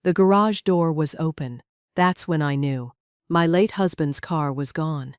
The garage door was open. That's when I knew. My late husband's car was gone.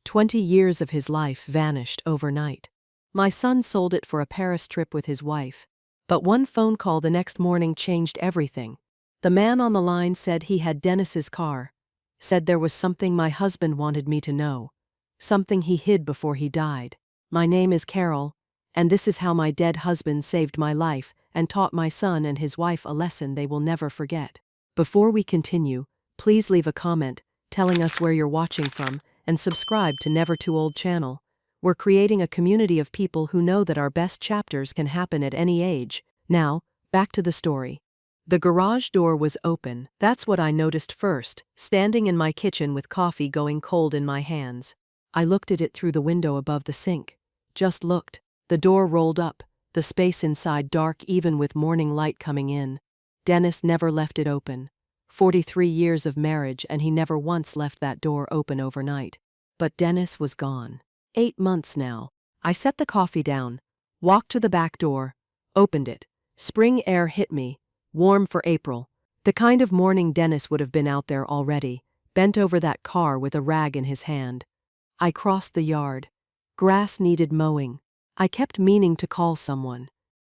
20 years of his life vanished overnight. My son sold it for a Paris trip with his wife. But one phone call the next morning changed everything. The man on the line said he had Dennis's car. Said there was something my husband wanted me to know. Something he hid before he died. My name is Carol, and this is how my dead husband saved my life and taught my son and his wife a lesson they will never forget. Before we continue, please leave a comment telling us where you're watching from and subscribe to Never Too Old channel. We're creating a community of people who know that our best chapters can happen at any age. Now, back to the story. The garage door was open. That's what I noticed first, standing in my kitchen with coffee going cold in my hands. I looked at it through the window above the sink. Just looked. The door rolled up, the space inside dark even with morning light coming in. Dennis never left it open. 43 years of marriage and he never once left that door open overnight. But Dennis was gone. 8 months now. I set the coffee down, walked to the back door, opened it. Spring air hit me, warm for April. The kind of morning Dennis would have been out there already, bent over that car with a rag in his hand. I crossed the yard. Grass needed mowing. I kept meaning to call someone.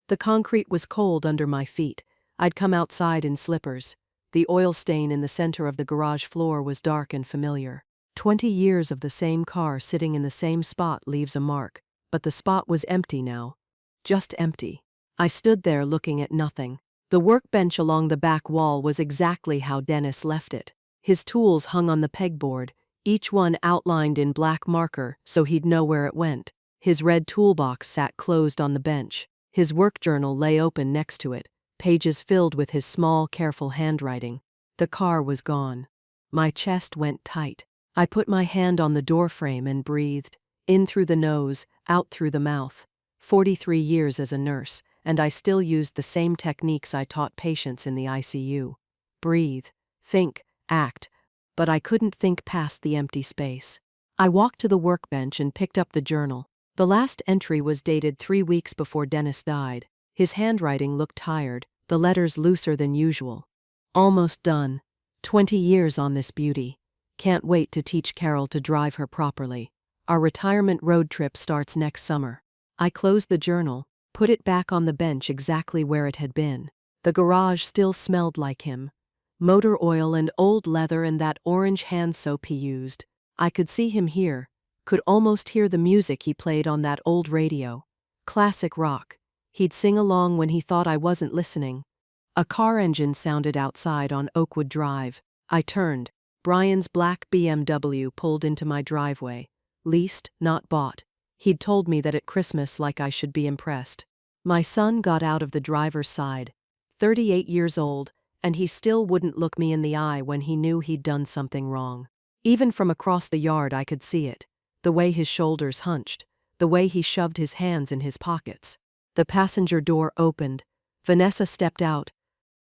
The concrete was cold under my feet. I'd come outside in slippers. The oil stain in the center of the garage floor was dark and familiar. 20 years of the same car sitting in the same spot leaves a mark, but the spot was empty now. Just empty. I stood there looking at nothing. The workbench along the back wall was exactly how Dennis left it. His tools hung on the pegboard, each one outlined in black marker so he'd know where it went. His red toolbox sat closed on the bench. His work journal lay open next to it, pages filled with his small, careful handwriting. The car was gone. My chest went tight. I put my hand on the doorframe and breathed, in through the nose, out through the mouth. 43 years as a nurse, and I still used the same techniques I taught patients in the ICU. Breathe, think, act, but I couldn't think past the empty space. I walked to the workbench and picked up the journal. The last entry was dated 3 weeks before Dennis died. His handwriting looked tired, the letters looser than usual. Almost done. 20 years on this beauty. Can't wait to teach Carol to drive her properly. Our retirement road trip starts next summer. I closed the journal, put it back on the bench exactly where it had been. The garage still smelled like him. Motor oil and old leather and that orange hand soap he used. I could see him here, could almost hear the music he played on that old radio. Classic rock. He'd sing along when he thought I wasn't listening. A car engine sounded outside on Oakwood Drive. I turned. Brian's black BMW pulled into my driveway. Leased, not bought. He'd told me that at Christmas like I should be impressed. My son got out of the driver's side. 38 years old, and he still wouldn't look me in the eye when he knew he'd done something wrong. Even from across the yard I could see it. The way his shoulders hunched. The way he shoved his hands in his pockets. The passenger door opened. Vanessa stepped out.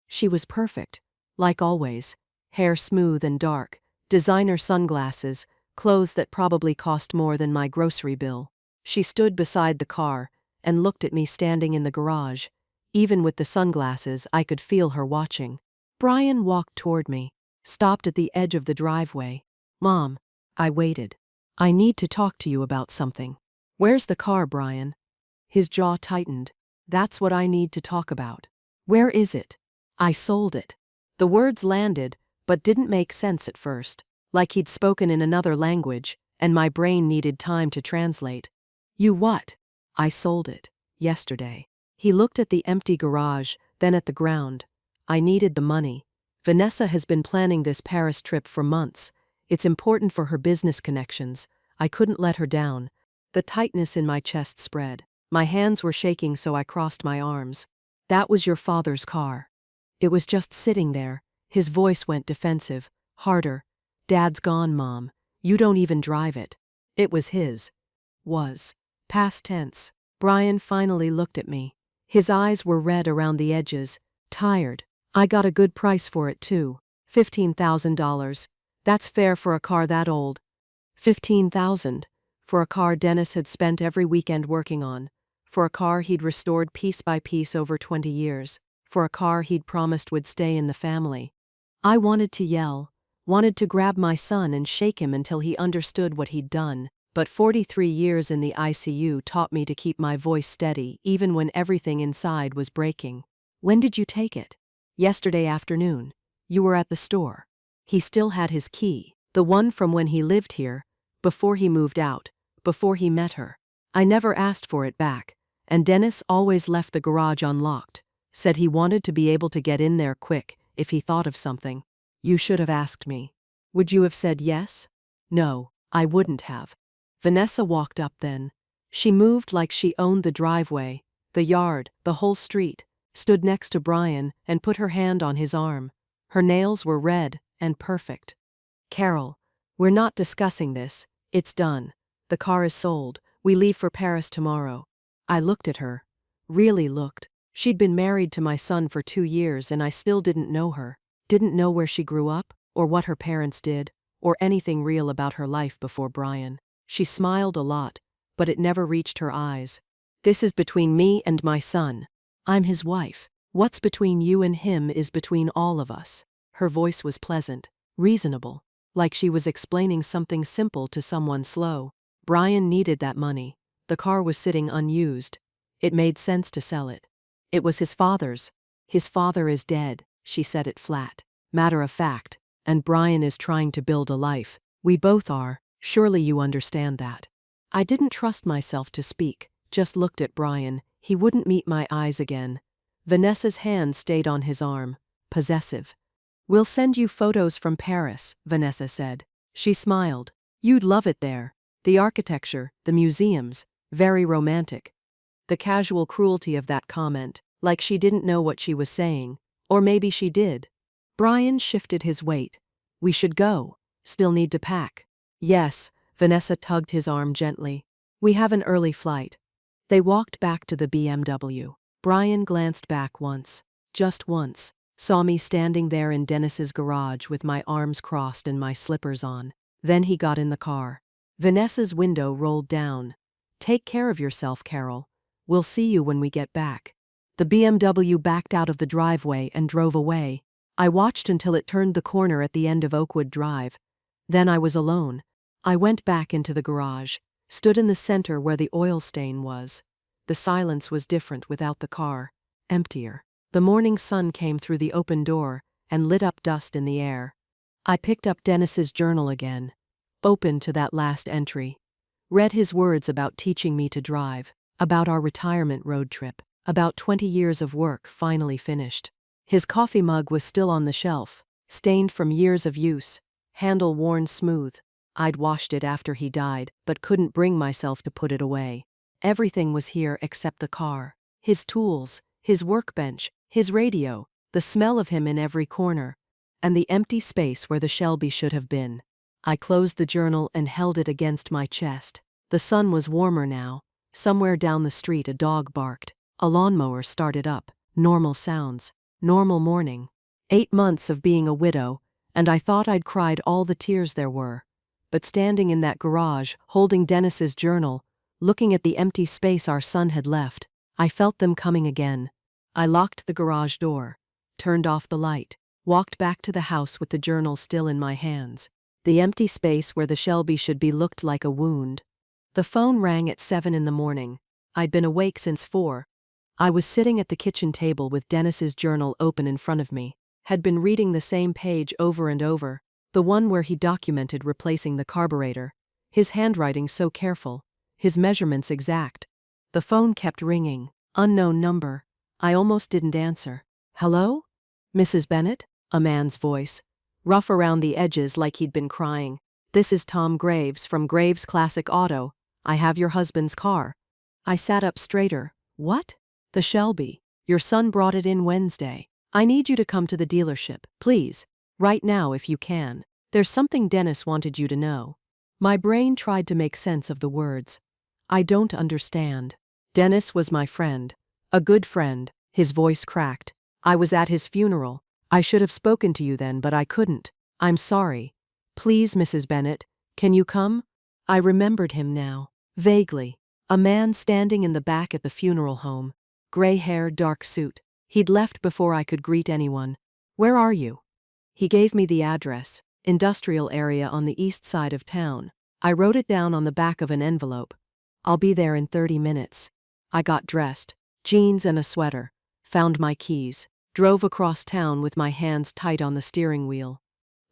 She was perfect. Like always. Hair smooth and dark. Designer sunglasses. Clothes that probably cost more than my grocery bill. She stood beside the car and looked at me standing in the garage. Even with the sunglasses, I could feel her watching. Brian walked toward me. Stopped at the edge of the driveway. Mom. I waited. I need to talk to you about something. Where's the car, Brian? His jaw tightened. That's what I need to talk about. Where is it? I sold it. The words landed, but didn't make sense at first. Like he'd spoken in another language, and my brain needed time to translate. You what? I sold it. Yesterday. He looked at the empty garage, then at the ground. I needed the money. Vanessa has been planning this Paris trip for months. It's important for her business connections. I couldn't let her down. The tightness in my chest spread. My hands were shaking so I crossed my arms. That was your father's car. It was just sitting there. His voice went defensive, harder. Dad's gone, Mom. You don't even drive it. It was his. Was. Past tense. Brian finally looked at me. His eyes were red around the edges, tired. I got a good price for it too. $15,000. That's fair for a car that old. $15,000. For a car Dennis had spent every weekend working on. For a car he'd restored piece by piece over 20 years. for a car he'd promised would stay in the family. I wanted to yell, wanted to grab my son and shake him until he understood what he'd done, but 43 years in the ICU taught me to keep my voice steady even when everything inside was breaking. When did you take it? Yesterday afternoon. You were at the store. He still had his key, the one from when he lived here, before he moved out, before he met her. I never asked for it back, and Dennis always left the garage unlocked, said he wanted to be able to get in there quick if he thought of something. You should have asked me. Would you have said yes? No, I wouldn't have. Vanessa walked up then. She moved like she owned the driveway, the yard, the whole street, stood next to Brian and put her hand on his arm. Her nails were red and perfect. Carol, we're not discussing this. It's done. The car is sold. We leave for Paris tomorrow. I looked at her. Really looked. She'd been married to my son for 2 years and I still didn't know her. Didn't know where she grew up, or what her parents did, or anything real about her life before Brian. She smiled a lot, but it never reached her eyes. This is between me and my son. I'm his wife. What's between you and him is between all of us. Her voice was pleasant, reasonable, like she was explaining something simple to someone slow. Brian needed that money. The car was sitting unused. It made sense to sell it. It was his father's. His father is dead, she said it flat. Matter of fact, and Brian is trying to build a life. We both are. Surely you understand that. I didn't trust myself to speak, just looked at Brian. He wouldn't meet my eyes again. Vanessa's hand stayed on his arm, possessive. We'll send you photos from Paris, Vanessa said. She smiled. You'd love it there. The architecture, the museums, very romantic. The casual cruelty of that comment, like she didn't know what she was saying, or maybe she did. Brian shifted his weight. We should go. Still need to pack. Yes, Vanessa tugged his arm gently. We have an early flight. They walked back to the BMW. Brian glanced back once, just once, saw me standing there in Dennis's garage with my arms crossed and my slippers on. Then he got in the car. Vanessa's window rolled down. Take care of yourself, Carol. We'll see you when we get back. The BMW backed out of the driveway and drove away. I watched until it turned the corner at the end of Oakwood Drive. Then I was alone. I went back into the garage, stood in the center where the oil stain was. The silence was different without the car, emptier. The morning sun came through the open door and lit up dust in the air. I picked up Dennis's journal again, opened to that last entry. Read his words about teaching me to drive, about our retirement road trip, about 20 years of work finally finished. His coffee mug was still on the shelf, stained from years of use, handle worn smooth. I'd washed it after he died, but couldn't bring myself to put it away. Everything was here except the car. His tools, his workbench, his radio, the smell of him in every corner, and the empty space where the Shelby should have been. I closed the journal and held it against my chest. The sun was warmer now. Somewhere down the street a dog barked. A lawnmower started up. Normal sounds. Normal morning. 8 months of being a widow, and I thought I'd cried all the tears there were. But standing in that garage, holding Dennis's journal, looking at the empty space our son had left, I felt them coming again. I locked the garage door, turned off the light, walked back to the house with the journal still in my hands. The empty space where the Shelby should be looked like a wound. The phone rang at 7 in the morning. I'd been awake since 4. I was sitting at the kitchen table with Dennis's journal open in front of me, had been reading the same page over and over, the one where he documented replacing the carburetor, his handwriting so careful, his measurements exact. The phone kept ringing, unknown number. I almost didn't answer. Hello? Mrs. Bennett? A man's voice, rough around the edges like he'd been crying. This is Tom Graves from Graves Classic Auto. I have your husband's car. I sat up straighter. What? The Shelby. Your son brought it in Wednesday. I need you to come to the dealership, please. Right now if you can. There's something Dennis wanted you to know. My brain tried to make sense of the words. I don't understand. Dennis was my friend. A good friend. His voice cracked. I was at his funeral. I should have spoken to you then, but I couldn't. I'm sorry. Please, Mrs. Bennett, can you come? I remembered him now. Vaguely. A man standing in the back at the funeral home. Gray hair, dark suit. He'd left before I could greet anyone. Where are you? He gave me the address, industrial area on the east side of town. I wrote it down on the back of an envelope. I'll be there in 30 minutes. I got dressed, jeans and a sweater, found my keys, drove across town with my hands tight on the steering wheel.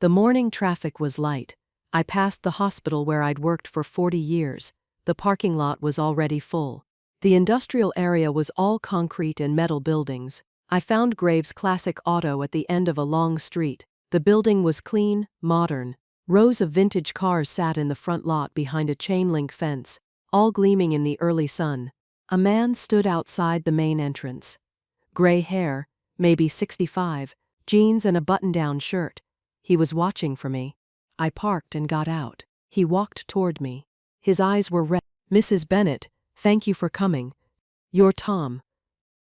The morning traffic was light. I passed the hospital where I'd worked for 40 years. The parking lot was already full. The industrial area was all concrete and metal buildings. I found Graves' classic auto at the end of a long street. The building was clean, modern. Rows of vintage cars sat in the front lot behind a chain-link fence, all gleaming in the early sun. A man stood outside the main entrance. Gray hair, maybe 65, jeans and a button-down shirt. He was watching for me. I parked and got out. He walked toward me. His eyes were red. Mrs. Bennett, thank you for coming. You're Tom.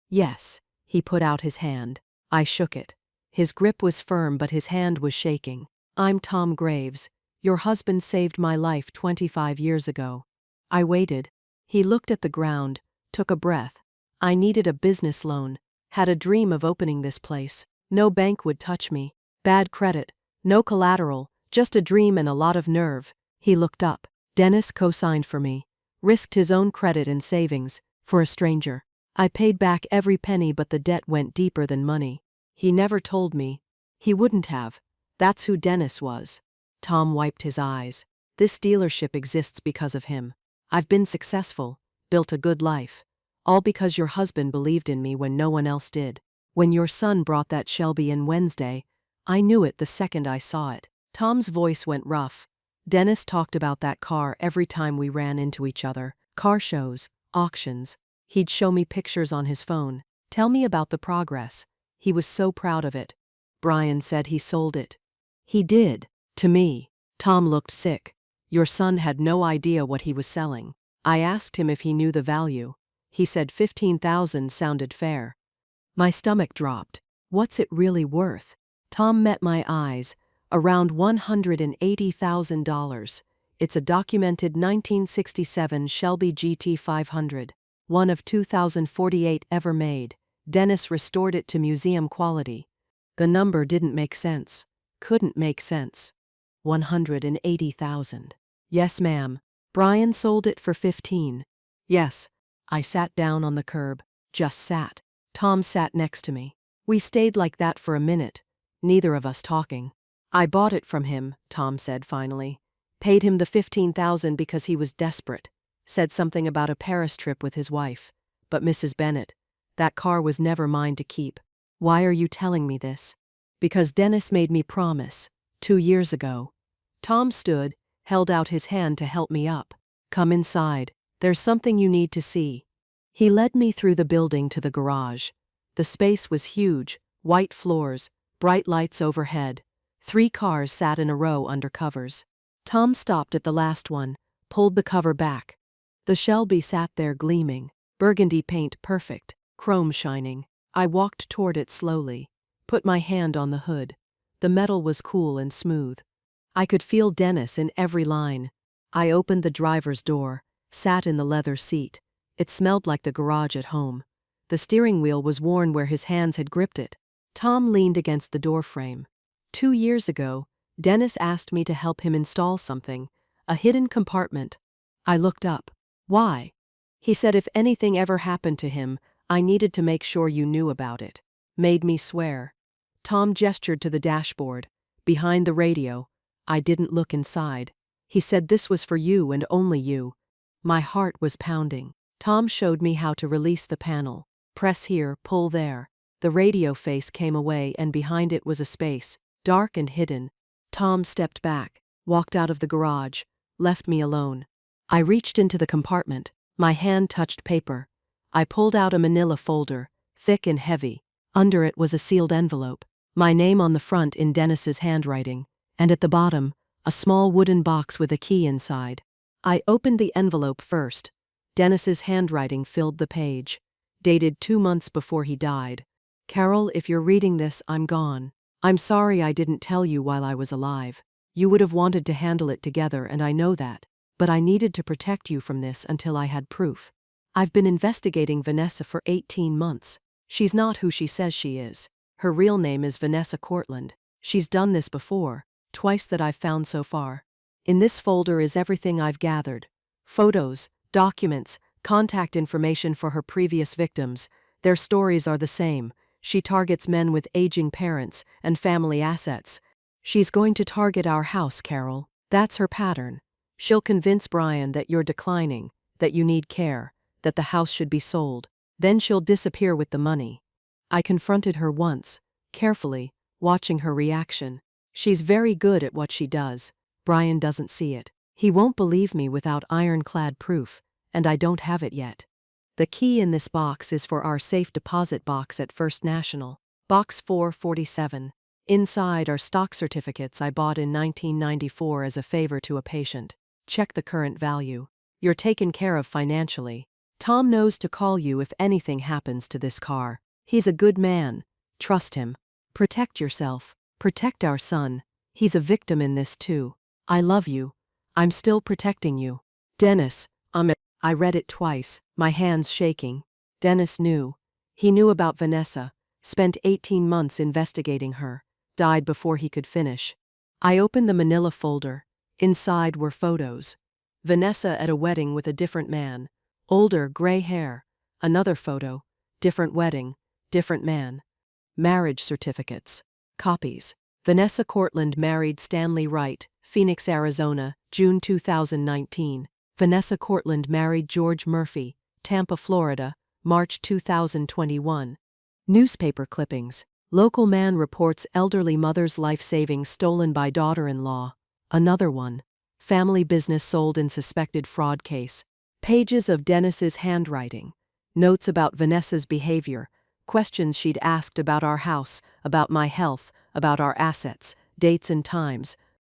Yes. He put out his hand. I shook it. His grip was firm but his hand was shaking. I'm Tom Graves. Your husband saved my life 25 years ago. I waited. He looked at the ground, took a breath. I needed a business loan. Had a dream of opening this place. No bank would touch me. Bad credit. No collateral. Just a dream and a lot of nerve. He looked up. Dennis co-signed for me. Risked his own credit and savings. For a stranger. I paid back every penny but the debt went deeper than money. He never told me. He wouldn't have. That's who Dennis was. Tom wiped his eyes. This dealership exists because of him. I've been successful. Built a good life. All because your husband believed in me when no one else did. When your son brought that Shelby in Wednesday, I knew it the second I saw it. Tom's voice went rough. Dennis talked about that car every time we ran into each other. Car shows, auctions. He'd show me pictures on his phone. Tell me about the progress. He was so proud of it. Brian said he sold it. He did. To me. Tom looked sick. Your son had no idea what he was selling. I asked him if he knew the value. He said 15,000 sounded fair. My stomach dropped. What's it really worth? Tom met my eyes. Around $180,000. It's a documented 1967 Shelby GT 500. One of 2,048 ever made. Dennis restored it to museum quality. The number didn't make sense. Couldn't make sense. 180,000. Yes, ma'am. Brian sold it for 15. Yes. I sat down on the curb. Just sat. Tom sat next to me. We stayed like that for a minute. Neither of us talking. I bought it from him, Tom said finally. Paid him the 15,000 because he was desperate. Said something about a Paris trip with his wife. But Mrs. Bennett, that car was never mine to keep. Why are you telling me this? Because Dennis made me promise. 2 years ago. Tom stood, held out his hand to help me up. Come inside. There's something you need to see. He led me through the building to the garage. The space was huge, white floors, bright lights overhead. 3 cars sat in a row under covers. Tom stopped at the last one, pulled the cover back. The Shelby sat there gleaming, burgundy paint perfect, chrome shining. I walked toward it slowly, put my hand on the hood. The metal was cool and smooth. I could feel Dennis in every line. I opened the driver's door, sat in the leather seat. It smelled like the garage at home. The steering wheel was worn where his hands had gripped it. Tom leaned against the doorframe. 2 years ago, Dennis asked me to help him install something, a hidden compartment. I looked up. Why? He said if anything ever happened to him, I needed to make sure you knew about it. Made me swear. Tom gestured to the dashboard. Behind the radio. I didn't look inside. He said this was for you and only you. My heart was pounding. Tom showed me how to release the panel. Press here, pull there. The radio face came away and behind it was a space, dark and hidden. Tom stepped back, walked out of the garage, left me alone. I reached into the compartment. My hand touched paper. I pulled out a manila folder, thick and heavy. Under it was a sealed envelope. My name on the front in Dennis's handwriting. And at the bottom, a small wooden box with a key inside. I opened the envelope first. Dennis's handwriting filled the page. Dated 2 months before he died. Carol, if you're reading this, I'm gone. I'm sorry I didn't tell you while I was alive. You would have wanted to handle it together and I know that. But I needed to protect you from this until I had proof. I've been investigating Vanessa for 18 months. She's not who she says she is. Her real name is Vanessa Cortland. She's done this before, twice that I've found so far. In this folder is everything I've gathered. Photos, documents, contact information for her previous victims. Their stories are the same. She targets men with aging parents and family assets. She's going to target our house, Carol. That's her pattern. She'll convince Brian that you're declining, that you need care, that the house should be sold. Then she'll disappear with the money. I confronted her once, carefully, watching her reaction. She's very good at what she does. Brian doesn't see it. He won't believe me without ironclad proof, and I don't have it yet. The key in this box is for our safe deposit box at First National. Box 447. Inside are stock certificates I bought in 1994 as a favor to a patient. Check the current value. You're taken care of financially. Tom knows to call you if anything happens to this car. He's a good man. Trust him. Protect yourself. Protect our son. He's a victim in this too. I love you. I'm still protecting you. Dennis, I read it twice, my hands shaking. Dennis knew. He knew about Vanessa, spent 18 months investigating her, died before he could finish. I opened the manila folder. Inside were photos. Vanessa at a wedding with a different man. Older, gray hair. Another photo. Different wedding. Different man. Marriage certificates. Copies. Vanessa Cortland married Stanley Wright, Phoenix, Arizona, June 2019. Vanessa Cortland married George Murphy, Tampa, Florida, March 2021. Newspaper clippings. Local man reports elderly mother's life savings stolen by daughter-in-law. Another one. Family business sold in suspected fraud case. Pages of Dennis's handwriting. Notes about Vanessa's behavior. Questions she'd asked about our house, about my health, about our assets, dates and times.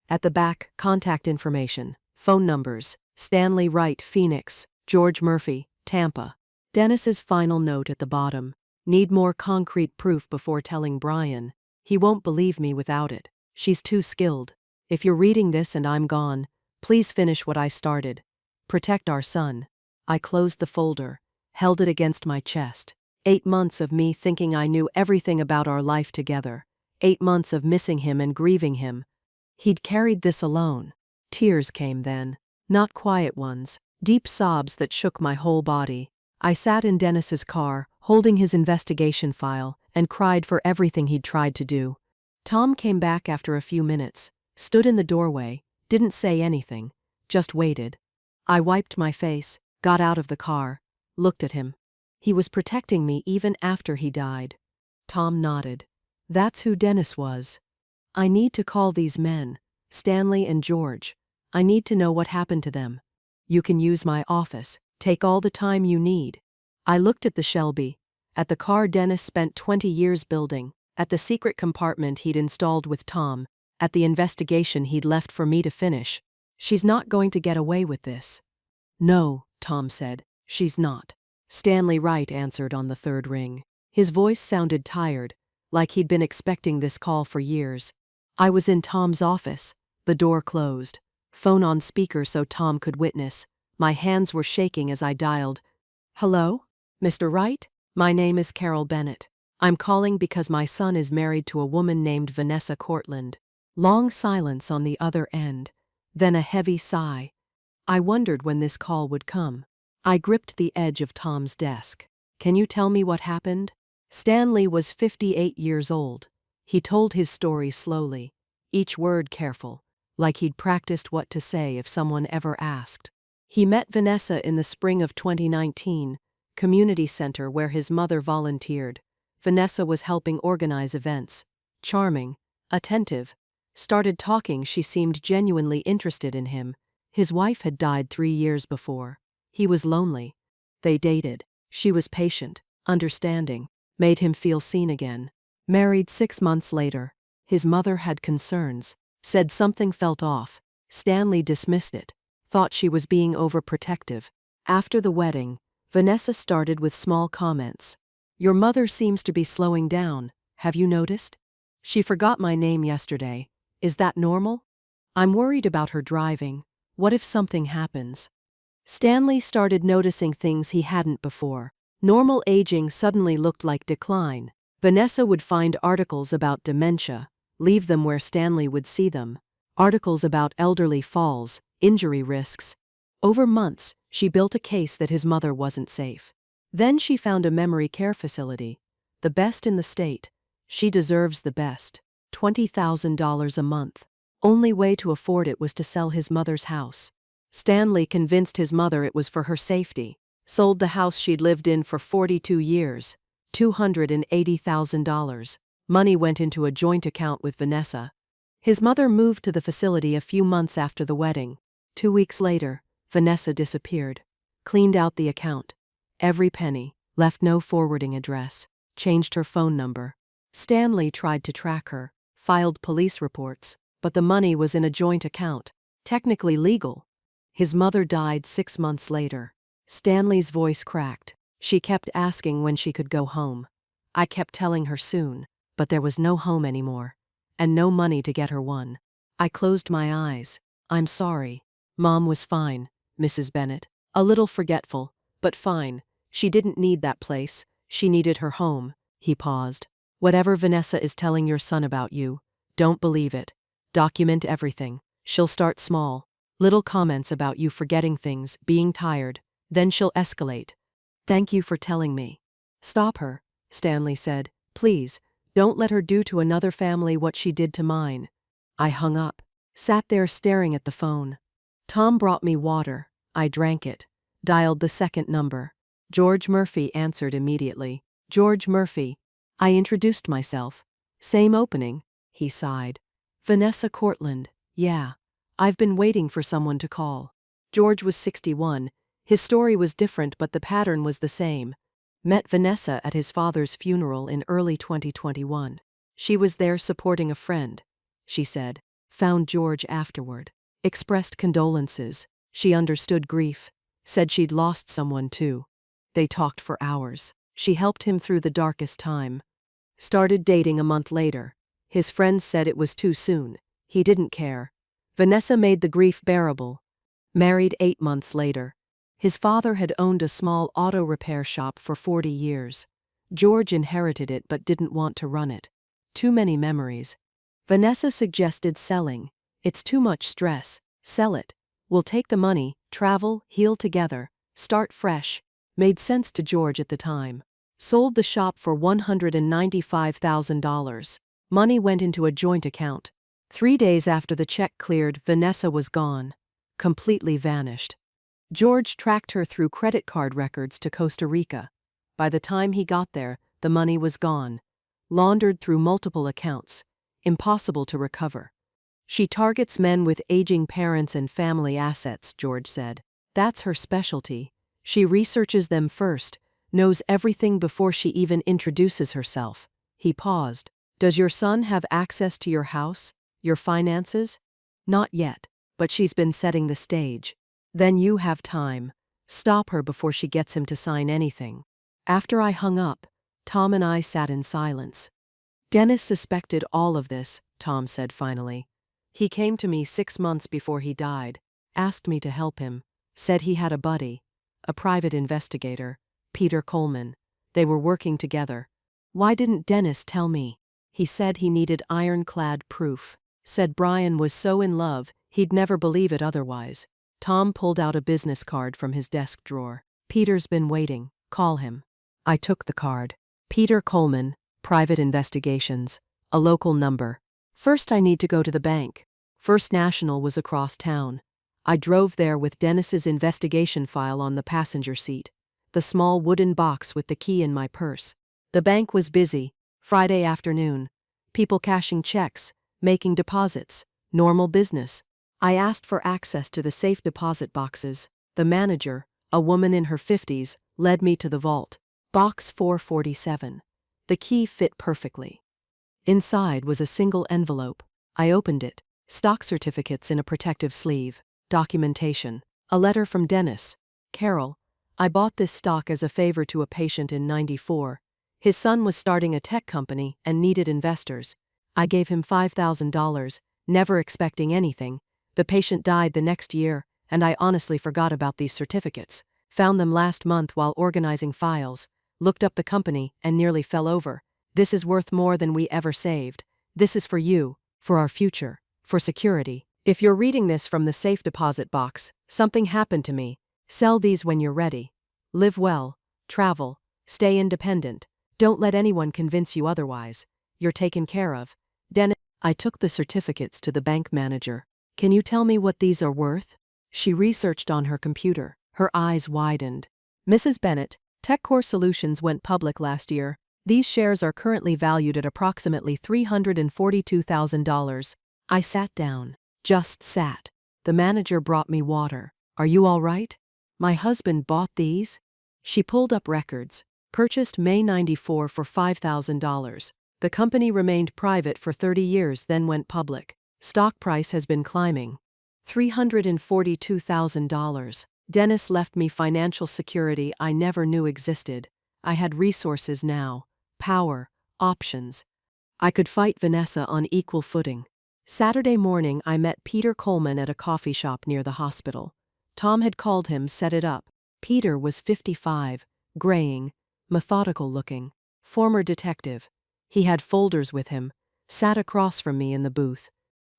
At the back, contact information, phone numbers. Stanley Wright, Phoenix. George Murphy, Tampa. Dennis's final note at the bottom. Need more concrete proof before telling Brian. He won't believe me without it. She's too skilled. If you're reading this and I'm gone, please finish what I started. Protect our son. I closed the folder, held it against my chest. 8 months of me thinking I knew everything about our life together. 8 months of missing him and grieving him. He'd carried this alone. Tears came then. Not quiet ones, deep sobs that shook my whole body. I sat in Dennis's car, holding his investigation file, and cried for everything he'd tried to do. Tom came back after a few minutes, stood in the doorway, didn't say anything, just waited. I wiped my face, got out of the car, looked at him. He was protecting me even after he died. Tom nodded. That's who Dennis was. I need to call these men, Stanley and George. I need to know what happened to them. You can use my office. Take all the time you need. I looked at the Shelby, at the car Dennis spent 20 years building, at the secret compartment he'd installed with Tom, at the investigation he'd left for me to finish. She's not going to get away with this. No, Tom said, she's not. Stanley Wright answered on the third ring. His voice sounded tired, like he'd been expecting this call for years. I was in Tom's office, the door closed. Phone on speaker so Tom could witness. My hands were shaking as I dialed. Hello? Mr. Wright? My name is Carol Bennett. I'm calling because my son is married to a woman named Vanessa Cortland. Long silence on the other end. Then a heavy sigh. I wondered when this call would come. I gripped the edge of Tom's desk. Can you tell me what happened? Stanley was 58 years old. He told his story slowly, each word careful, like he'd practiced what to say if someone ever asked. He met Vanessa in the spring of 2019, community center where his mother volunteered. Vanessa was helping organize events. Charming, attentive. Started talking, she seemed genuinely interested in him. His wife had died 3 years before. He was lonely. They dated. She was patient, understanding, made him feel seen again. Married 6 months later. His mother had concerns, said something felt off. Stanley dismissed it, thought she was being overprotective. After the wedding, Vanessa started with small comments. Your mother seems to be slowing down, have you noticed? She forgot my name yesterday. Is that normal? I'm worried about her driving. What if something happens? Stanley started noticing things he hadn't before. Normal aging suddenly looked like decline. Vanessa would find articles about dementia, leave them where Stanley would see them. Articles about elderly falls, injury risks. Over months, she built a case that his mother wasn't safe. Then she found a memory care facility. The best in the state. She deserves the best. $20,000 a month. Only way to afford it was to sell his mother's house. Stanley convinced his mother it was for her safety. Sold the house she'd lived in for 42 years. $280,000. Money went into a joint account with Vanessa. His mother moved to the facility a few months after the wedding. 2 weeks later, Vanessa disappeared. Cleaned out the account. Every penny. Left no forwarding address. Changed her phone number. Stanley tried to track her. Filed police reports. But the money was in a joint account. Technically legal. His mother died 6 months later. Stanley's voice cracked. She kept asking when she could go home. I kept telling her soon, but there was no home anymore. And no money to get her one. I closed my eyes. I'm sorry. Mom was fine, Mrs. Bennett. A little forgetful, but fine. She didn't need that place. She needed her home. He paused. Whatever Vanessa is telling your son about you, don't believe it. Document everything. She'll start small. Little comments about you forgetting things, being tired. Then she'll escalate. Thank you for telling me. Stop her, Stanley said. Please, don't let her do to another family what she did to mine. I hung up. Sat there staring at the phone. Tom brought me water. I drank it. Dialed the second number. George Murphy answered immediately. George Murphy. I introduced myself. Same opening. He sighed. Vanessa Cortland. Yeah. I've been waiting for someone to call. George was 61. His story was different, but the pattern was the same. Met Vanessa at his father's funeral in early 2021. She was there supporting a friend, she said. Found George afterward. Expressed condolences. She understood grief. Said she'd lost someone too. They talked for hours. She helped him through the darkest time. Started dating a month later. His friends said it was too soon. He didn't care. Vanessa made the grief bearable. Married 8 months later. His father had owned a small auto repair shop for 40 years. George inherited it but didn't want to run it. Too many memories. Vanessa suggested selling. It's too much stress. Sell it. We'll take the money, travel, heal together, start fresh. Made sense to George at the time. Sold the shop for $195,000. Money went into a joint account. 3 days after the check cleared, Vanessa was gone. Completely vanished. George tracked her through credit card records to Costa Rica. By the time he got there, the money was gone. Laundered through multiple accounts. Impossible to recover. She targets men with aging parents and family assets, George said. That's her specialty. She researches them first, knows everything before she even introduces herself. He paused. Does your son have access to your house, your finances? Not yet, but she's been setting the stage. Then you have time. Stop her before she gets him to sign anything. After I hung up, Tom and I sat in silence. Dennis suspected all of this, Tom said finally. He came to me 6 months before he died, asked me to help him, said he had a buddy, a private investigator, Peter Coleman. They were working together. Why didn't Dennis tell me? He said he needed ironclad proof. Said Brian was so in love, he'd never believe it otherwise. Tom pulled out a business card from his desk drawer. Peter's been waiting. Call him. I took the card. Peter Coleman, Private Investigations. A local number. First I need to go to the bank. First National was across town. I drove there with Dennis's investigation file on the passenger seat. The small wooden box with the key in my purse. The bank was busy. Friday afternoon. People cashing checks, making deposits. Normal business. I asked for access to the safe deposit boxes. The manager, a woman in her 50s, led me to the vault. Box 447. The key fit perfectly. Inside was a single envelope. I opened it. Stock certificates in a protective sleeve. Documentation. A letter from Dennis. Carol, I bought this stock as a favor to a patient in '94. His son was starting a tech company and needed investors. I gave him $5,000, never expecting anything. The patient died the next year, and I honestly forgot about these certificates. Found them last month while organizing files. Looked up the company and nearly fell over. This is worth more than we ever saved. This is for you, for our future, for security. If you're reading this from the safe deposit box, something happened to me. Sell these when you're ready. Live well, travel, stay independent. Don't let anyone convince you otherwise. You're taken care of. Dennis. I took the certificates to the bank manager. Can you tell me what these are worth? She researched on her computer. Her eyes widened. Mrs. Bennett, TechCore Solutions went public last year. These shares are currently valued at approximately $342,000. I sat down. Just sat. The manager brought me water. Are you all right? My husband bought these? She pulled up records. Purchased May '94 for $5,000. The company remained private for 30 years, then went public. Stock price has been climbing. $342,000. Dennis left me financial security I never knew existed. I had resources now. Power. Options. I could fight Vanessa on equal footing. Saturday morning I met Peter Coleman at a coffee shop near the hospital. Tom had called him, set it up. Peter was 55, graying, methodical looking, former detective. He had folders with him, sat across from me in the booth.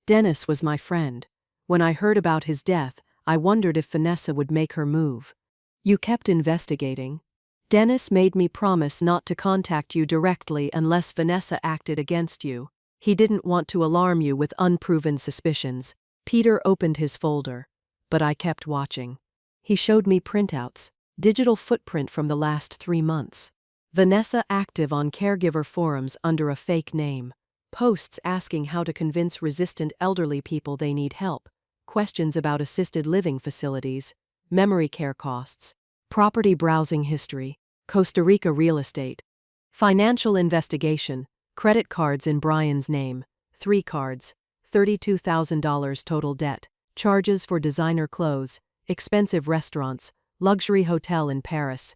Dennis was my friend. When I heard about his death, I wondered if Vanessa would make her move. You kept investigating. Dennis made me promise not to contact you directly unless Vanessa acted against you. He didn't want to alarm you with unproven suspicions. Peter opened his folder. But I kept watching. He showed me printouts, digital footprint from the last 3 months. Vanessa active on caregiver forums under a fake name. Posts asking how to convince resistant elderly people they need help. Questions about assisted living facilities, memory care costs, property browsing history, Costa Rica real estate, financial investigation, credit cards in Brian's name, 3 cards, $32,000 total debt, charges for designer clothes, expensive restaurants, luxury hotel in Paris.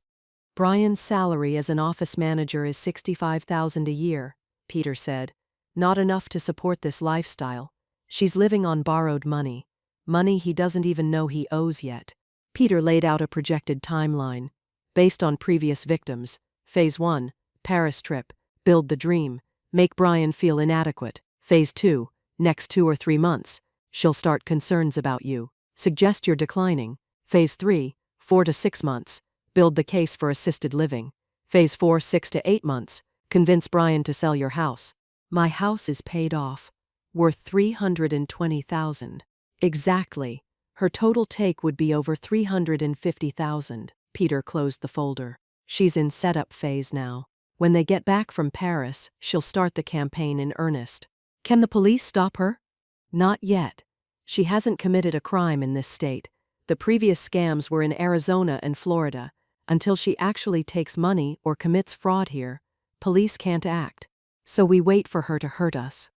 Brian's salary as an office manager is $65,000 a year, Peter said. Not enough to support this lifestyle. She's living on borrowed money. Money he doesn't even know he owes yet. Peter laid out a projected timeline. Based on previous victims. Phase 1, Paris trip, build the dream, make Brian feel inadequate. Phase 2, next 2 or 3 months, she'll start concerns about you. Suggest you're declining. Phase 3, 4 to 6 months, build the case for assisted living. Phase 4, 6 to 8 months, convince Brian to sell your house. My house is paid off, worth $320,000. Exactly. Her total take would be over $350,000. Peter closed the folder. She's in setup phase now. When they get back from Paris, she'll start the campaign in earnest. Can the police stop her? Not yet. She hasn't committed a crime in this state. The previous scams were in Arizona and Florida. Until she actually takes money or commits fraud here, police can't act. So we wait for her to hurt us.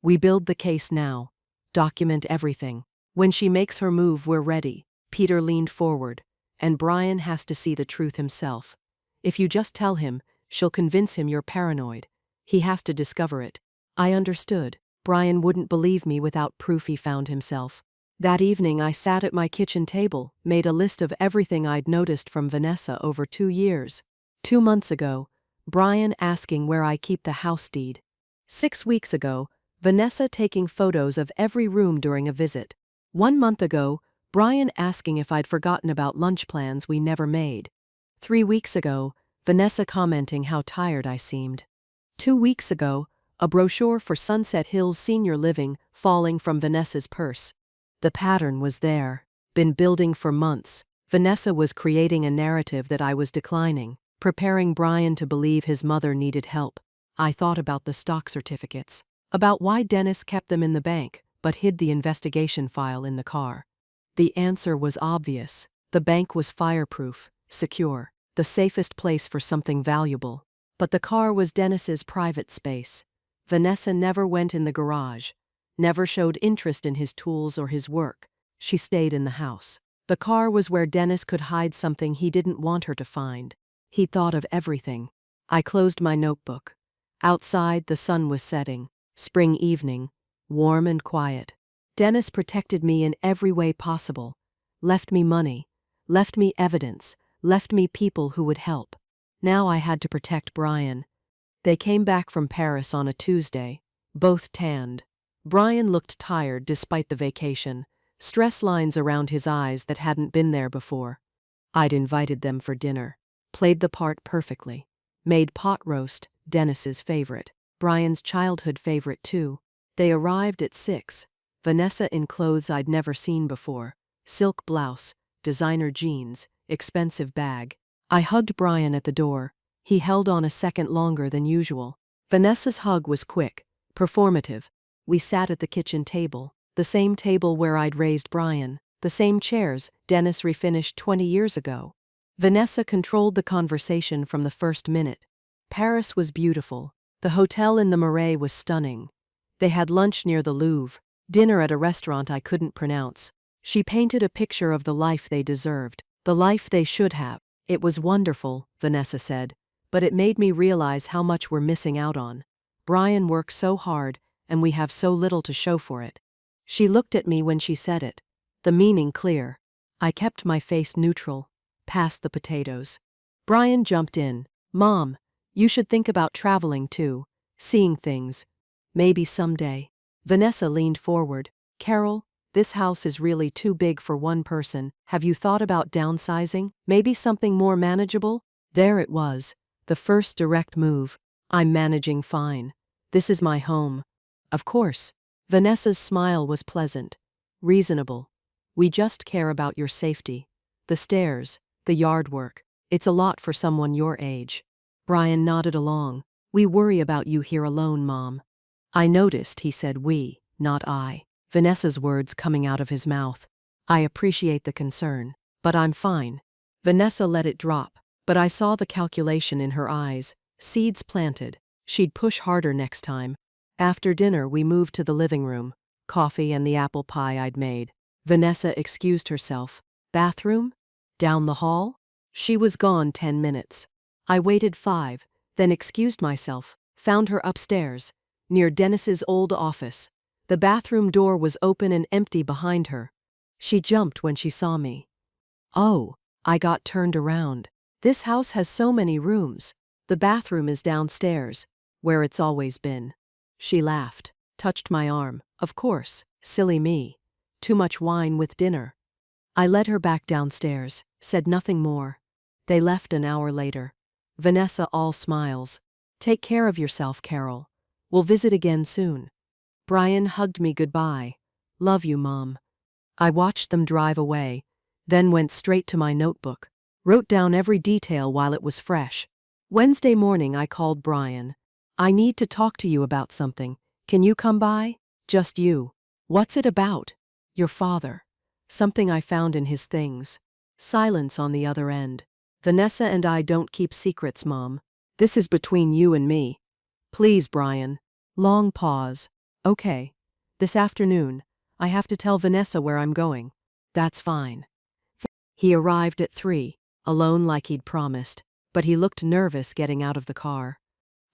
We build the case now. Document everything. When she makes her move, we're ready. Peter leaned forward. And Brian has to see the truth himself. If you just tell him, she'll convince him you're paranoid. He has to discover it. I understood. Brian wouldn't believe me without proof he found himself. That evening I sat at my kitchen table, made a list of everything I'd noticed from Vanessa over 2 years. 2 months ago, Brian asking where I keep the house deed. 6 weeks ago, Vanessa taking photos of every room during a visit. 1 month ago, Brian asking if I'd forgotten about lunch plans we never made. 3 weeks ago, Vanessa commenting how tired I seemed. 2 weeks ago, a brochure for Sunset Hills Senior Living falling from Vanessa's purse. The pattern was there. Been building for months. Vanessa was creating a narrative that I was declining, preparing Brian to believe his mother needed help. I thought about the stock certificates, about why Dennis kept them in the bank, but hid the investigation file in the car. The answer was obvious. The bank was fireproof, secure, the safest place for something valuable. But the car was Dennis's private space. Vanessa never went in the garage, never showed interest in his tools or his work. She stayed in the house. The car was where Dennis could hide something he didn't want her to find. He thought of everything. I closed my notebook. Outside, the sun was setting. Spring evening, warm and quiet. Dennis protected me in every way possible. Left me money. Left me evidence. left me people who would help. Now I had to protect Brian. They came back from Paris on a Tuesday, both tanned. Brian looked tired despite the vacation, stress lines around his eyes that hadn't been there before. I'd invited them for dinner, played the part perfectly, made pot roast, Dennis's favorite, Brian's childhood favorite too. They arrived at 6, Vanessa in clothes I'd never seen before, silk blouse, designer jeans, expensive bag. I hugged Brian at the door. He held on a second longer than usual. Vanessa's hug was quick, performative. We sat at the kitchen table, the same table where I'd raised Brian, the same chairs Dennis refinished 20 years ago. Vanessa controlled the conversation from the first minute. Paris was beautiful. The hotel in the Marais was stunning. They had lunch near the Louvre, dinner at a restaurant I couldn't pronounce. She painted a picture of the life they deserved, the life they should have. It was wonderful, Vanessa said, but it made me realize how much we're missing out on. Brian works so hard, and we have so little to show for it. She looked at me when she said it, the meaning clear. I kept my face neutral, past the potatoes. Brian jumped in. Mom, you should think about traveling too, seeing things. Maybe someday. Vanessa leaned forward. Carol, this house is really too big for one person. Have you thought about downsizing? Maybe something more manageable? There it was, the first direct move. I'm managing fine. This is my home. Of course. Vanessa's smile was pleasant, reasonable. We just care about your safety. The stairs, the yard work. It's a lot for someone your age. Brian nodded along. We worry about you here alone, Mom. I noticed he said we, not I. Vanessa's words coming out of his mouth. I appreciate the concern, but I'm fine. Vanessa let it drop, but I saw the calculation in her eyes. Seeds planted. She'd push harder next time. After dinner, we moved to the living room. Coffee and the apple pie I'd made. Vanessa excused herself. Bathroom? Down the hall? She was gone 10 minutes. I waited 5, then excused myself, found her upstairs, near Dennis's old office. The bathroom door was open and empty behind her. She jumped when she saw me. Oh, I got turned around. This house has so many rooms. The bathroom is downstairs, where it's always been. She laughed, touched my arm. Of course, silly me. Too much wine with dinner. I led her back downstairs, said nothing more. They left an hour later. Vanessa all smiles. Take care of yourself, Carol. We'll visit again soon. Brian hugged me goodbye. Love you, Mom. I watched them drive away, then went straight to my notebook. Wrote down every detail while it was fresh. Wednesday morning I called Brian. I need to talk to you about something. Can you come by? Just you. What's it about? Your father. Something I found in his things. Silence on the other end. Vanessa and I don't keep secrets, Mom. This is between you and me. Please, Brian. Long pause. Okay. This afternoon, I have to tell Vanessa where I'm going. That's fine. He arrived at 3, alone like he'd promised, but he looked nervous getting out of the car.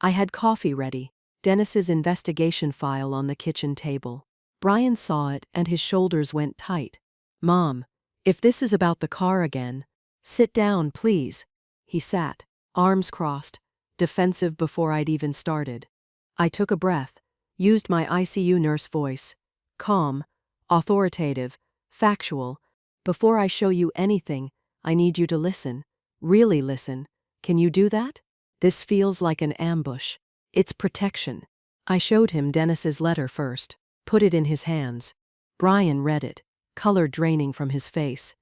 I had coffee ready, Dennis's investigation file on the kitchen table. Brian saw it and his shoulders went tight. Mom, if this is about the car again, sit down, please. He sat, arms crossed, defensive before I'd even started. I took a breath, used my ICU nurse voice. Calm, authoritative, factual. Before I show you anything, I need you to listen. Really listen. Can you do that? This feels like an ambush. It's protection. I showed him Dennis's letter first, put it in his hands. Brian read it, color draining from his face.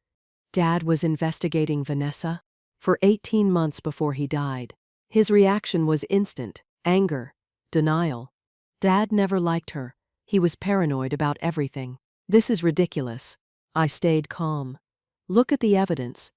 Dad was investigating Vanessa for 18 months before he died. His reaction was instant, anger, denial. Dad never liked her. He was paranoid about everything. This is ridiculous. I stayed calm. Look at the evidence.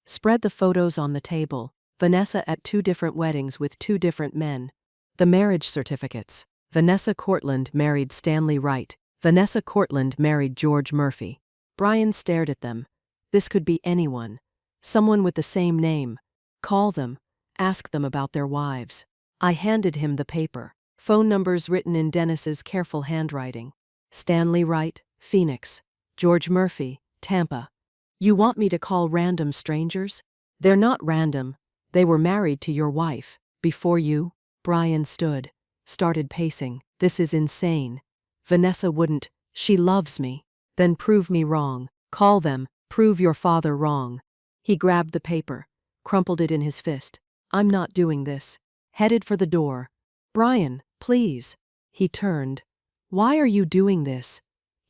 Spread the photos on the table. Vanessa at 2 different weddings with 2 different men. The marriage certificates. Vanessa Cortland married Stanley Wright. Vanessa Cortland married George Murphy. Brian stared at them. This could be anyone. Someone with the same name. Call them. Ask them about their wives. I handed him the paper. Phone numbers written in Dennis's careful handwriting. Stanley Wright, Phoenix. George Murphy, Tampa. You want me to call random strangers? They're not random. They were married to your wife. Before you? Brian stood, started pacing. This is insane. Vanessa wouldn't. She loves me. Then prove me wrong. Call them. Prove your father wrong. He grabbed the paper, crumpled it in his fist. I'm not doing this. Headed for the door. Brian, please. He turned. Why are you doing this?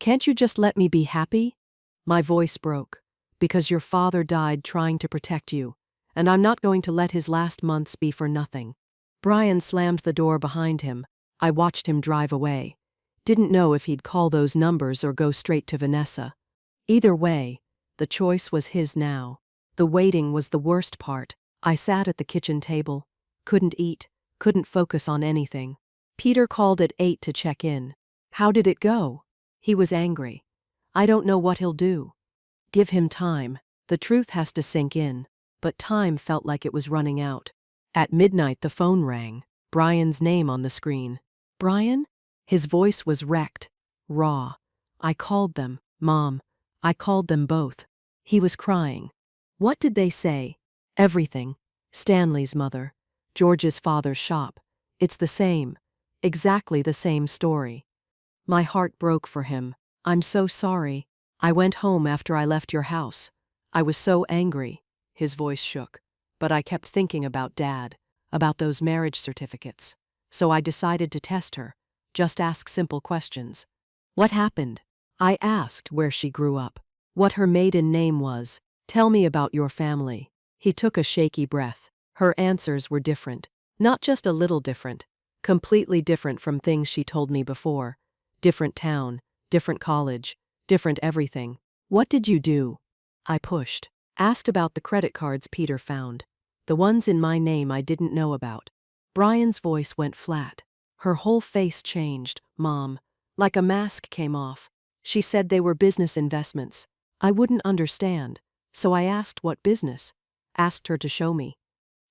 Can't you just let me be happy? My voice broke. Because your father died trying to protect you, and I'm not going to let his last months be for nothing. Brian slammed the door behind him. I watched him drive away. Didn't know if he'd call those numbers or go straight to Vanessa. Either way, the choice was his now. The waiting was the worst part. I sat at the kitchen table, couldn't eat, couldn't focus on anything. Peter called at 8 to check in. How did it go? He was angry. I don't know what he'll do. Give him time. The truth has to sink in. But time felt like it was running out. At midnight the phone rang. Brian's name on the screen. Brian? His voice was wrecked, raw. I called them, Mom. I called them both. He was crying. What did they say? Everything. Stanley's mother. George's father's shop. It's the same. Exactly the same story. My heart broke for him. I'm so sorry. I went home after I left your house. I was so angry. His voice shook. But I kept thinking about Dad, about those marriage certificates. So I decided to test her. Just ask simple questions. What happened? I asked where she grew up, what her maiden name was. Tell me about your family. He took a shaky breath. Her answers were different. Not just a little different. Completely different from things she told me before. Different town, different college, different everything. What did you do? I pushed. Asked about the credit cards Peter found. The ones in my name I didn't know about. Brian's voice went flat. Her whole face changed, Mom. Like a mask came off. She said they were business investments. I wouldn't understand. So I asked what business. Asked her to show me.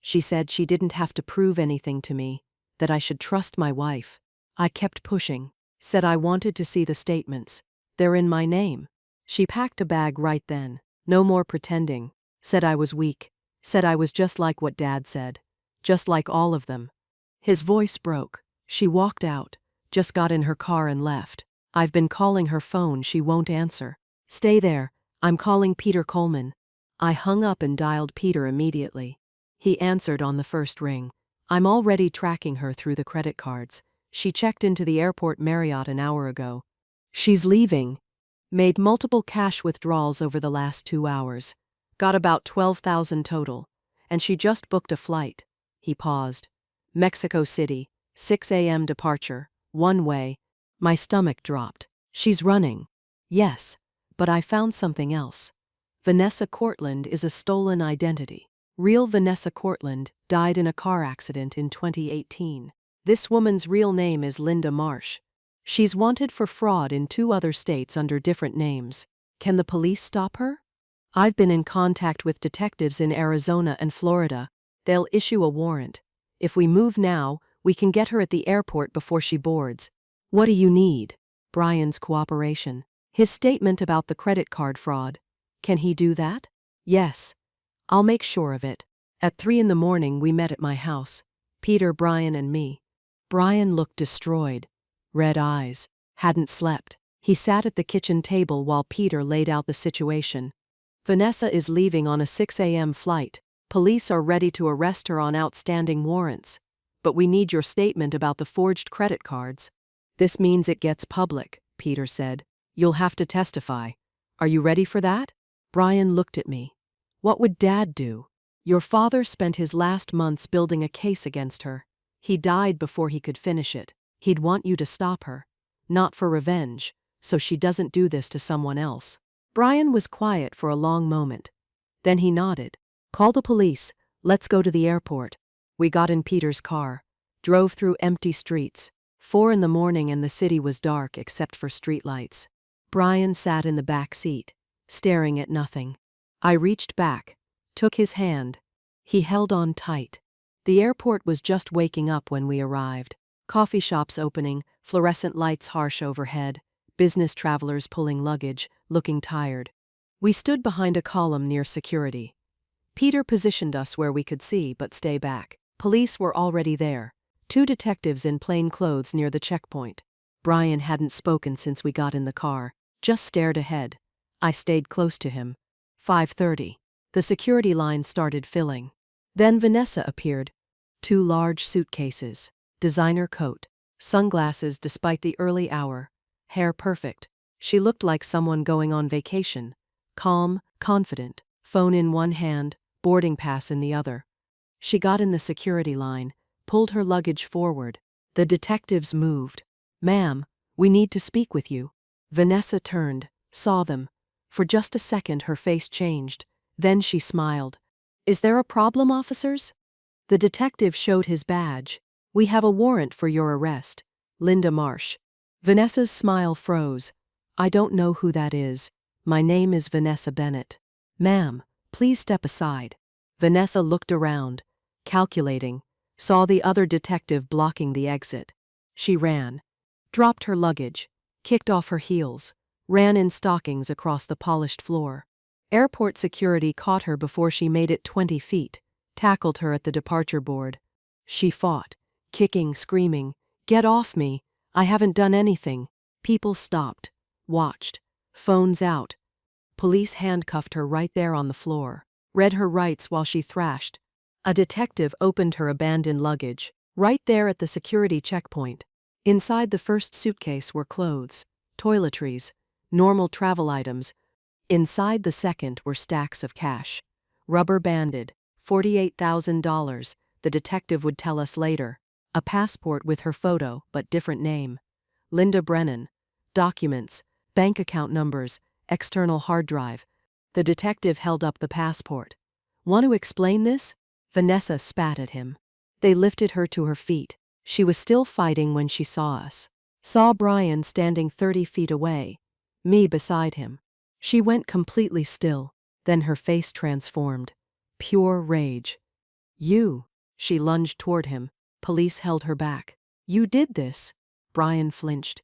She said she didn't have to prove anything to me, that I should trust my wife. I kept pushing. Said I wanted to see the statements. They're in my name. She packed a bag right then. No more pretending. Said I was weak. Said I was just like what Dad said. Just like all of them. His voice broke. She walked out. Just got in her car and left. I've been calling her phone, she won't answer. Stay there. I'm calling Peter Coleman. I hung up and dialed Peter immediately. He answered on the first ring. I'm already tracking her through the credit cards. She checked into the airport Marriott an hour ago. She's leaving. Made multiple cash withdrawals over the last 2 hours. Got about 12,000 total. And she just booked a flight. He paused. Mexico City, 6 a.m. departure, one way. My stomach dropped. She's running. Yes, but I found something else. Vanessa Cortland is a stolen identity. Real Vanessa Cortland died in a car accident in 2018. This woman's real name is Linda Marsh. She's wanted for fraud in 2 other states under different names. Can the police stop her? I've been in contact with detectives in Arizona and Florida. They'll issue a warrant. If we move now, we can get her at the airport before she boards. What do you need? Brian's cooperation. His statement about the credit card fraud. Can he do that? Yes. I'll make sure of it. At 3 in the morning we met at my house. Peter, Brian, and me. Brian looked destroyed. Red eyes. Hadn't slept. He sat at the kitchen table while Peter laid out the situation. Vanessa is leaving on a 6 a.m. flight. Police are ready to arrest her on outstanding warrants. But we need your statement about the forged credit cards. This means it gets public, Peter said. You'll have to testify. Are you ready for that? Brian looked at me. What would Dad do? Your father spent his last months building a case against her. He died before he could finish it. He'd want you to stop her. Not for revenge, so she doesn't do this to someone else. Brian was quiet for a long moment. Then he nodded. Call the police. Let's go to the airport. We got in Peter's car. Drove through empty streets. 4 in the morning and the city was dark except for streetlights. Brian sat in the back seat, staring at nothing. I reached back, took his hand. He held on tight. The airport was just waking up when we arrived. Coffee shops opening, fluorescent lights harsh overhead, business travelers pulling luggage, looking tired. We stood behind a column near security. Peter positioned us where we could see but stay back. Police were already there. 2 detectives in plain clothes near the checkpoint. Brian hadn't spoken since we got in the car, just stared ahead. I stayed close to him. 5:30. The security line started filling. Then Vanessa appeared. 2 large suitcases, designer coat, sunglasses despite the early hour, hair perfect. She looked like someone going on vacation. Calm, confident, phone in one hand, boarding pass in the other. She got in the security line, pulled her luggage forward. The detectives moved. "Ma'am, we need to speak with you." Vanessa turned, saw them. For just a second her face changed. Then she smiled. "Is there a problem, officers?" The detective showed his badge. "We have a warrant for your arrest. Linda Marsh." Vanessa's smile froze. "I don't know who that is. My name is Vanessa Bennett." "Ma'am, please step aside." Vanessa looked around, calculating, saw the other detective blocking the exit. She ran, dropped her luggage, kicked off her heels, ran in stockings across the polished floor. Airport security caught her before she made it 20 feet, tackled her at the departure board. She fought, kicking, screaming, "Get off me! I haven't done anything." People stopped, watched, phones out. Police handcuffed her right there on the floor, read her rights while she thrashed. A detective opened her abandoned luggage, right there at the security checkpoint. Inside the first suitcase were clothes, toiletries, normal travel items. Inside the second were stacks of cash. Rubber banded, $48,000, the detective would tell us later. A passport with her photo, but different name. Linda Brennan. Documents, bank account numbers, external hard drive. The detective held up the passport. "Want to explain this?" Vanessa spat at him. They lifted her to her feet. She was still fighting when she saw us. Saw Brian standing 30 feet away, me beside him. She went completely still, then her face transformed. Pure rage. "You!" She lunged toward him. Police held her back. "You did this!" Brian flinched.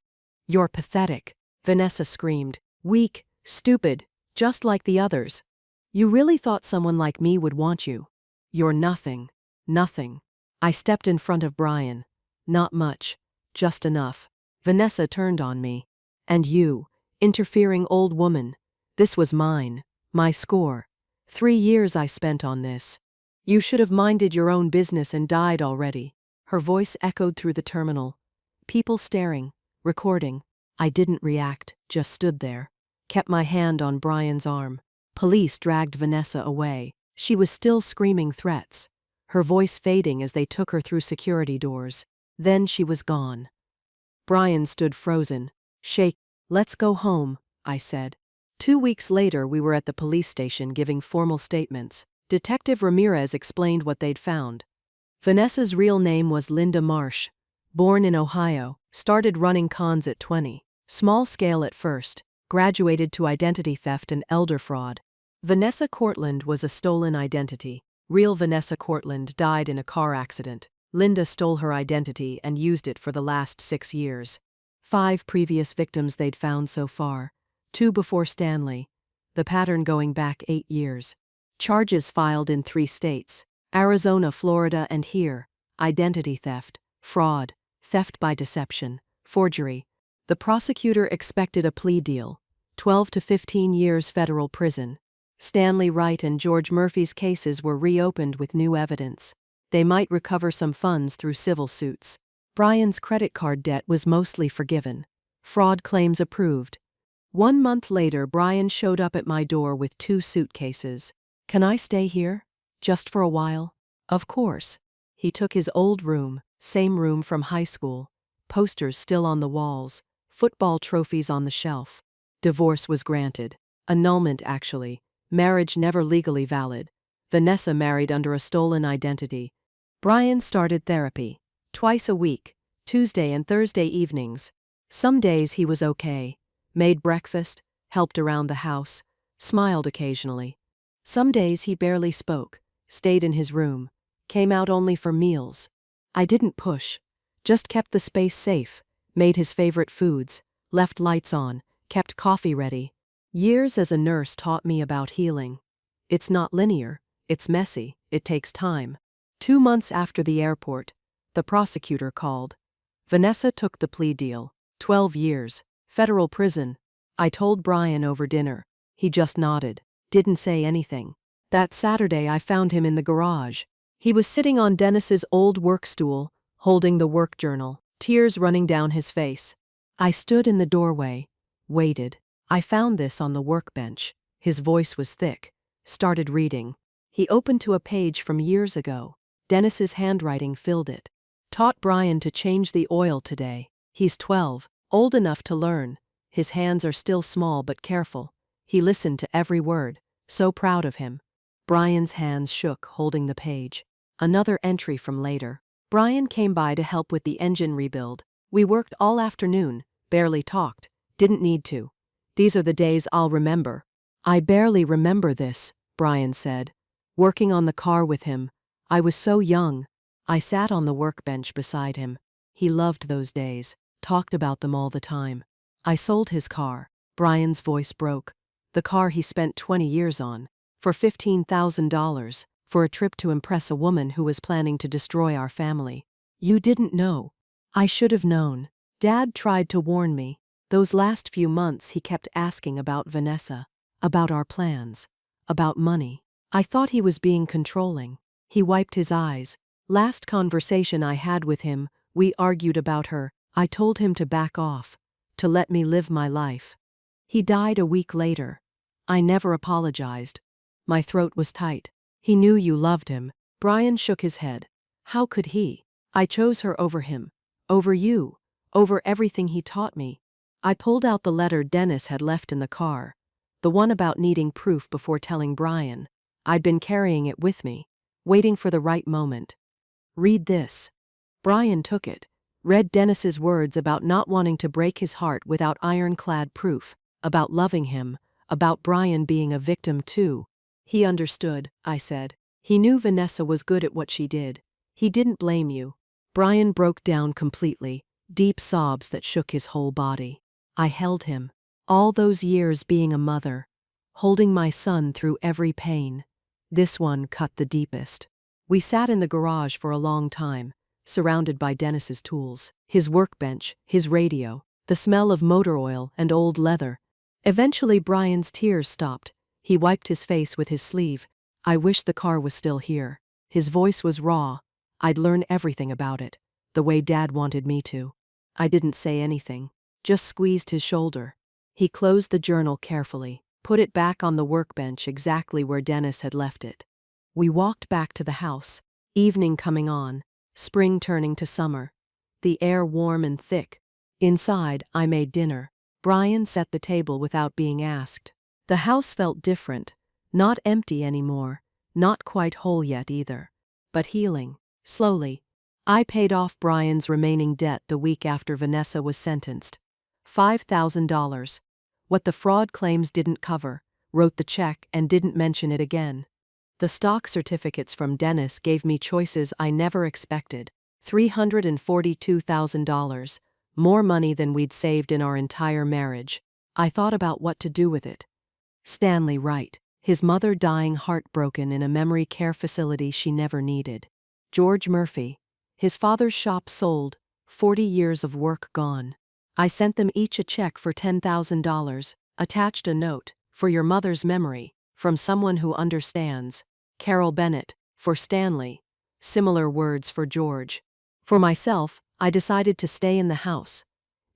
"You're pathetic," Vanessa screamed. "Weak, stupid, just like the others. You really thought someone like me would want you. You're nothing, nothing." I stepped in front of Brian. "Not much, just enough." Vanessa turned on me. "And you, interfering old woman. This was mine, my score. 3 years I spent on this. You should have minded your own business and died already." Her voice echoed through the terminal. People staring, recording. I didn't react, just stood there. Kept my hand on Brian's arm. Police dragged Vanessa away. She was still screaming threats, her voice fading as they took her through security doors. Then she was gone. Brian stood frozen, shake. "Let's go home," I said. 2 weeks later we were at the police station giving formal statements. Detective Ramirez explained what they'd found. Vanessa's real name was Linda Marsh. Born in Ohio, started running cons at 20. Small scale at first, graduated to identity theft and elder fraud. Vanessa Cortland was a stolen identity. Real Vanessa Cortland died in a car accident. Linda stole her identity and used it for the last 6 years. 5 previous victims they'd found so far. 2 before Stanley. The pattern going back 8 years. Charges filed in 3 states. Arizona, Florida, and here. Identity theft, fraud, theft by deception, forgery. The prosecutor expected a plea deal. 12 to 15 years federal prison. Stanley Wright and George Murphy's cases were reopened with new evidence. They might recover some funds through civil suits. Brian's credit card debt was mostly forgiven. Fraud claims approved. 1 month later, Brian showed up at my door with 2 suitcases. "Can I stay here? Just for a while?" "Of course." He took his old room, same room from high school. Posters still on the walls, football trophies on the shelf. Divorce was granted. Annulment, actually. Marriage never legally valid. Vanessa married under a stolen identity. Brian started therapy. Twice a week, Tuesday and Thursday evenings. Some days he was okay. Made breakfast, helped around the house, smiled occasionally. Some days he barely spoke, stayed in his room, came out only for meals. I didn't push, just kept the space safe, made his favorite foods, left lights on, kept coffee ready. Years as a nurse taught me about healing. It's not linear, It's messy, it takes time. 2 months after the airport, the prosecutor called. Vanessa took the plea deal. 12 years. Federal prison. I told Brian over dinner. He just nodded. Didn't say anything. That Saturday I found him in the garage. He was sitting on Dennis's old work stool, holding the work journal, tears running down his face. I stood in the doorway, waited. I found this on the workbench. His voice was thick. Started reading. He opened to a page from years ago. Dennis's handwriting filled it. Taught Brian to change the oil today. He's 12, old enough to learn. His hands are still small but careful. He listened to every word, so proud of him. Brian's hands shook, holding the page. Another entry from later. Brian came by to help with the engine rebuild. We worked all afternoon, barely talked, didn't need to. These are the days I'll remember. I barely remember this, Brian said. Working on the car with him. I was so young. I sat on the workbench beside him. He loved those days, talked about them all the time. I sold his car. Brian's voice broke. The car he spent 20 years on. For $15,000, for a trip to impress a woman who was planning to destroy our family. You didn't know. I should have known. Dad tried to warn me. Those last few months he kept asking about Vanessa, about our plans, about money. I thought he was being controlling. He wiped his eyes. Last conversation I had with him, we argued about her. I told him to back off, to let me live my life. He died a week later. I never apologized. My throat was tight. He knew you loved him. Brian shook his head. How could he? I chose her over him, over you, over everything he taught me. I pulled out the letter Dennis had left in the car, the one about needing proof before telling Brian. I'd been carrying it with me, waiting for the right moment. Read this. Brian took it, read Dennis's words about not wanting to break his heart without ironclad proof, about loving him, about Brian being a victim too. He understood, I said. He knew Vanessa was good at what she did. He didn't blame you. Brian broke down completely, deep sobs that shook his whole body. I held him. All those years being a mother, holding my son through every pain. This one cut the deepest. We sat in the garage for a long time, surrounded by Dennis's tools, his workbench, his radio, the smell of motor oil and old leather. Eventually Brian's tears stopped. He wiped his face with his sleeve. I wish the car was still here. His voice was raw. I'd learn everything about it, the way Dad wanted me to. I didn't say anything, just squeezed his shoulder. He closed the journal carefully, put it back on the workbench exactly where Dennis had left it. We walked back to the house, evening coming on, spring turning to summer, the air warm and thick. Inside, I made dinner. Brian set the table without being asked. The house felt different, not empty anymore, not quite whole yet either, but healing, slowly. I paid off Brian's remaining debt the week after Vanessa was sentenced. $5,000. What the fraud claims didn't cover, wrote the check and didn't mention it again. The stock certificates from Dennis gave me choices I never expected. $342,000, more money than we'd saved in our entire marriage. I thought about what to do with it. Stanley Wright, his mother dying heartbroken in a memory care facility she never needed. George Murphy, his father's shop sold, 40 years of work gone. I sent them each a check for $10,000, attached a note, for your mother's memory, from someone who understands. Carol Bennett, for Stanley. Similar words for George. For myself, I decided to stay in the house.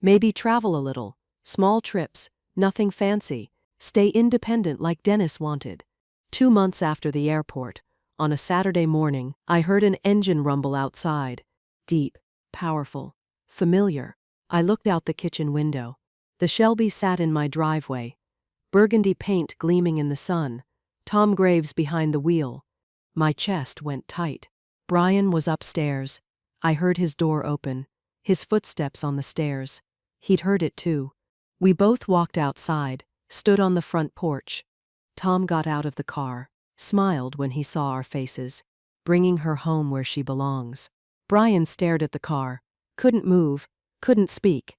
Maybe travel a little, small trips, nothing fancy, stay independent like Dennis wanted. 2 months after the airport, on a Saturday morning, I heard an engine rumble outside. Deep, powerful, familiar. I looked out the kitchen window. The Shelby sat in my driveway, burgundy paint gleaming in the sun, Tom Graves behind the wheel. My chest went tight. Brian was upstairs. I heard his door open, his footsteps on the stairs. He'd heard it too. We both walked outside, stood on the front porch. Tom got out of the car, smiled when he saw our faces, bringing her home where she belongs. Brian stared at the car, couldn't move, couldn't speak.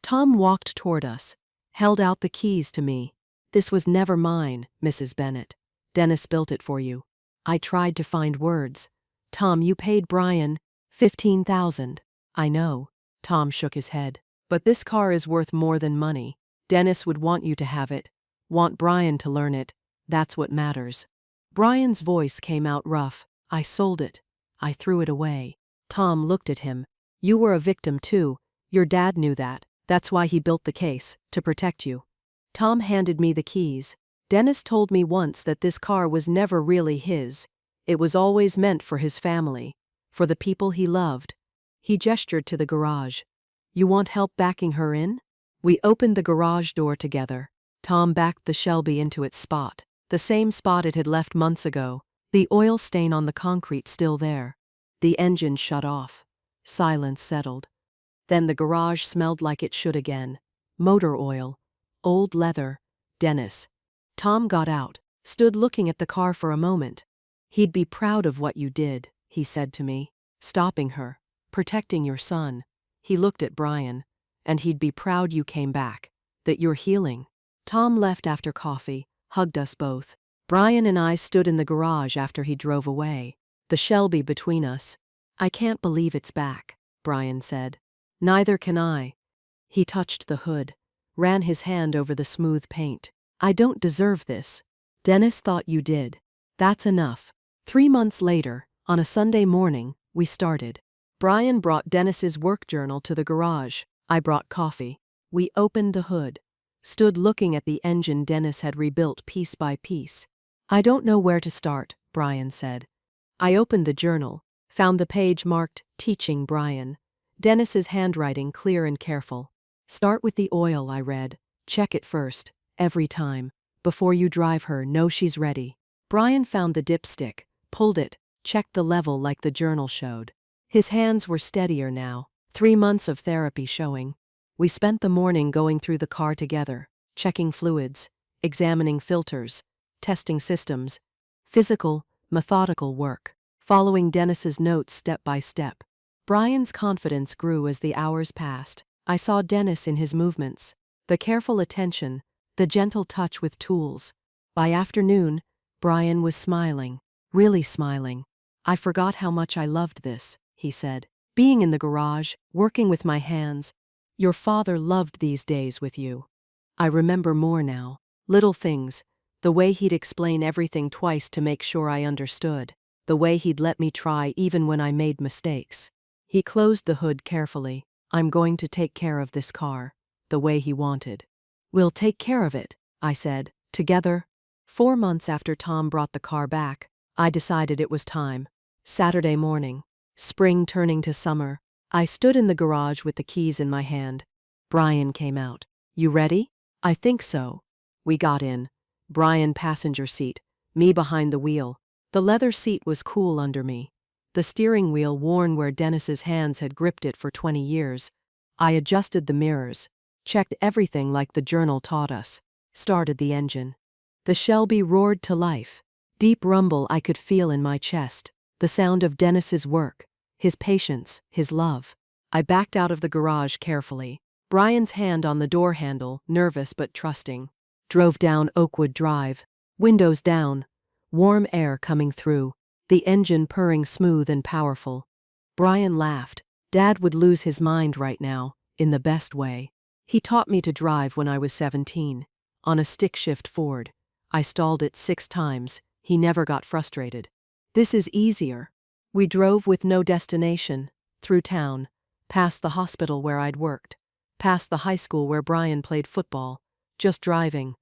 Tom walked toward us, held out the keys to me. This was never mine, Mrs. Bennett. Dennis built it for you. I tried to find words. Tom, you paid Brian $15,000. I know. Tom shook his head. But this car is worth more than money. Dennis would want you to have it. Want Brian to learn it. That's what matters. Brian's voice came out rough. I sold it. I threw it away. Tom looked at him. You were a victim too. Your dad knew that. That's why he built the case, to protect you. Tom handed me the keys. Dennis told me once that this car was never really his. It was always meant for his family, for the people he loved. He gestured to the garage. You want help backing her in? We opened the garage door together. Tom backed the Shelby into its spot, the same spot it had left months ago, the oil stain on the concrete still there. The engine shut off. Silence settled. Then the garage smelled like it should again. Motor oil. Old leather. Dennis. Tom got out, stood looking at the car for a moment. He'd be proud of what you did, he said to me. Stopping her. Protecting your son. He looked at Brian. And he'd be proud you came back. That you're healing. Tom left after coffee, hugged us both. Brian and I stood in the garage after he drove away. The Shelby between us. I can't believe it's back, Brian said. Neither can I. He touched the hood, ran his hand over the smooth paint. I don't deserve this. Dennis thought you did. That's enough. 3 months later, on a Sunday morning, we started. Brian brought Dennis's work journal to the garage. I brought coffee. We opened the hood. Stood looking at the engine Dennis had rebuilt piece by piece. I don't know where to start, Brian said. I opened the journal, found the page marked Teaching Brian. Dennis's handwriting clear and careful. Start with the oil, I read. Check it first, every time. Before you drive her, know she's ready. Brian found the dipstick, pulled it, checked the level like the journal showed. His hands were steadier now, 3 months of therapy showing. We spent the morning going through the car together, checking fluids, examining filters, testing systems. Physical, methodical work, following Dennis's notes step by step. Brian's confidence grew as the hours passed. I saw Dennis in his movements, the careful attention, the gentle touch with tools. By afternoon, Brian was smiling, really smiling. I forgot how much I loved this, he said. Being in the garage, working with my hands. Your father loved these days with you. I remember more now. Little things. The way he'd explain everything twice to make sure I understood. The way he'd let me try even when I made mistakes. He closed the hood carefully. I'm going to take care of this car. The way he wanted. We'll take care of it, I said. Together. 4 months after Tom brought the car back, I decided it was time. Saturday morning. Spring turning to summer. I stood in the garage with the keys in my hand. Brian came out. You ready? I think so. We got in. Brian passenger seat, me behind the wheel. The leather seat was cool under me. The steering wheel worn where Dennis's hands had gripped it for 20 years. I adjusted the mirrors, checked everything like the journal taught us, started the engine. The Shelby roared to life. Deep rumble I could feel in my chest, the sound of Dennis's work, his patience, his love. I backed out of the garage carefully, Brian's hand on the door handle, nervous but trusting. Drove down Oakwood Drive, windows down, warm air coming through, the engine purring smooth and powerful. Brian laughed. Dad would lose his mind right now, in the best way. He taught me to drive when I was 17, on a stick-shift Ford. I stalled it 6 times, he never got frustrated. This is easier. We drove with no destination, through town, past the hospital where I'd worked, past the high school where Brian played football, just driving.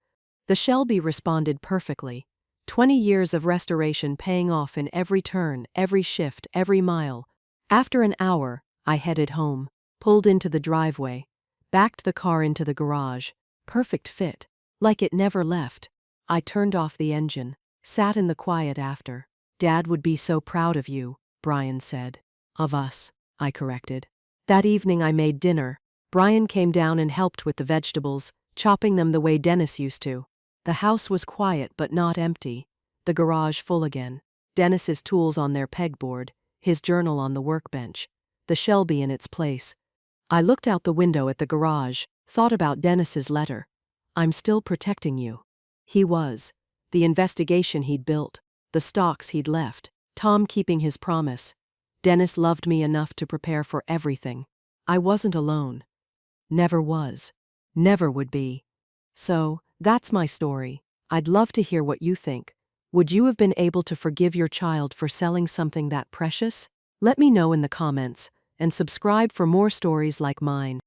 The Shelby responded perfectly. 20 years of restoration paying off in every turn, every shift, every mile. After an hour, I headed home, pulled into the driveway, backed the car into the garage. Perfect fit, like it never left. I turned off the engine, sat in the quiet after. Dad would be so proud of you, Brian said. Of us, I corrected. That evening I made dinner. Brian came down and helped with the vegetables, chopping them the way Dennis used to. The house was quiet but not empty, the garage full again. Dennis's tools on their pegboard, his journal on the workbench, the Shelby in its place. I looked out the window at the garage, thought about Dennis's letter. I'm still protecting you. He was. The investigation he'd built, the stocks he'd left, Tom keeping his promise. Dennis loved me enough to prepare for everything. I wasn't alone. Never was. Never would be. So, that's my story. I'd love to hear what you think. Would you have been able to forgive your child for selling something that precious? Let me know in the comments, and subscribe for more stories like mine.